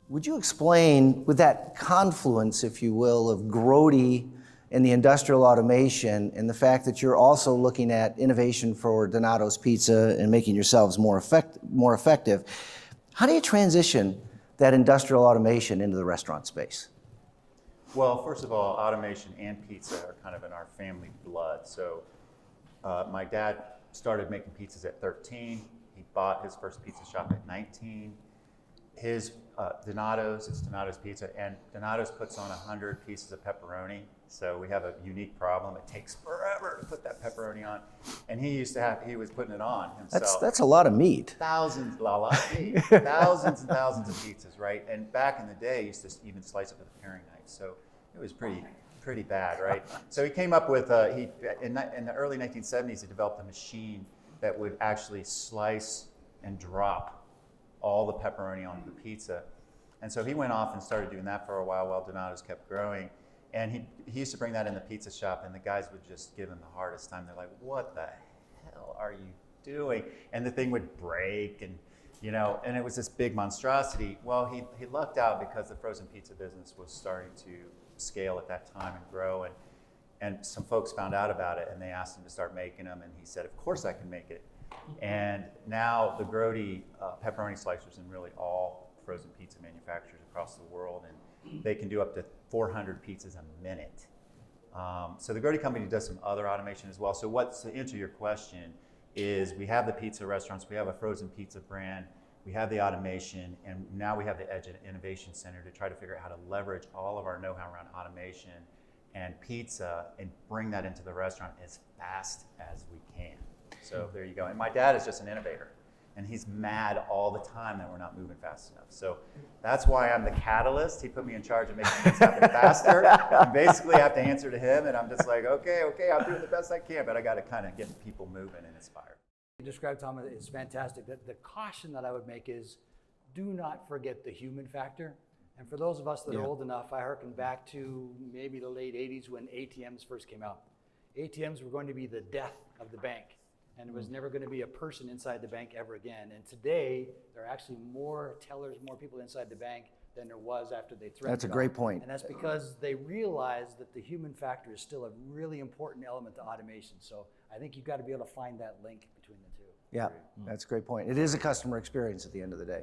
Would you explain, with that confluence, if you will, of Grote and the industrial automation and the fact that you're also looking at innovation for Donato's Pizza and making yourselves more effective, how do you transition that industrial automation into the restaurant space? Well, first of all, automation and pizza are kind of in our family blood. So my dad started making pizzas at 13. He bought his first pizza shop at 19. His Donato's, it's Donato's Pizza, and Donato's puts on 100 pieces of pepperoni. So we have a unique problem. It takes forever to put that pepperoni on. And he was putting it on himself. That's a lot of meat. Thousands, a lot of meat. Thousands and thousands of pizzas, right? And back in the day, he used to even slice it with a paring knife. So it was pretty bad, right? So he came up with, in the early 1970s, he developed a machine that would actually slice and drop all the pepperoni onto the pizza. And so he went off and started doing that for a while Donato's kept growing. And he used to bring that in the pizza shop, and the guys would just give him the hardest time. They're like, what the hell are you doing? And the thing would break, and and it was this big monstrosity. Well, he lucked out because the frozen pizza business was starting to scale at that time and grow, and some folks found out about it, and they asked him to start making them, and he said, of course I can make it. And now the Grote pepperoni slicers in really all frozen pizza manufacturers across the world, and they can do up to 400 pizzas a minute. So the Grote company does some other automation as well. So to answer your question is, we have the pizza restaurants, we have a frozen pizza brand, we have the automation, and now we have the Edge Innovation Center to try to figure out how to leverage all of our know-how around automation and pizza and bring that into the restaurant as fast as we can. So there you go. And my dad is just an innovator, and he's mad all the time that we're not moving fast enough. So that's why I'm the catalyst. He put me in charge of making things happen faster. And basically I have to answer to him, and I'm just like, okay, I'm doing the best I can, but I got to kind of get people moving and inspired. You described, Tom, it's fantastic. The caution that I would make is, do not forget the human factor. And for those of us that are old enough, I hearken back to maybe the late 80s when ATMs first came out. ATMs were going to be the death of the bank, and there was never going to be a person inside the bank ever again. And today, there are actually more tellers, more people inside the bank than there was after they threatened. That's a great point. And that's because they realized that the human factor is still a really important element to automation. So I think you've got to be able to find that link between the two. Yeah, that's a great point. It is a customer experience at the end of the day.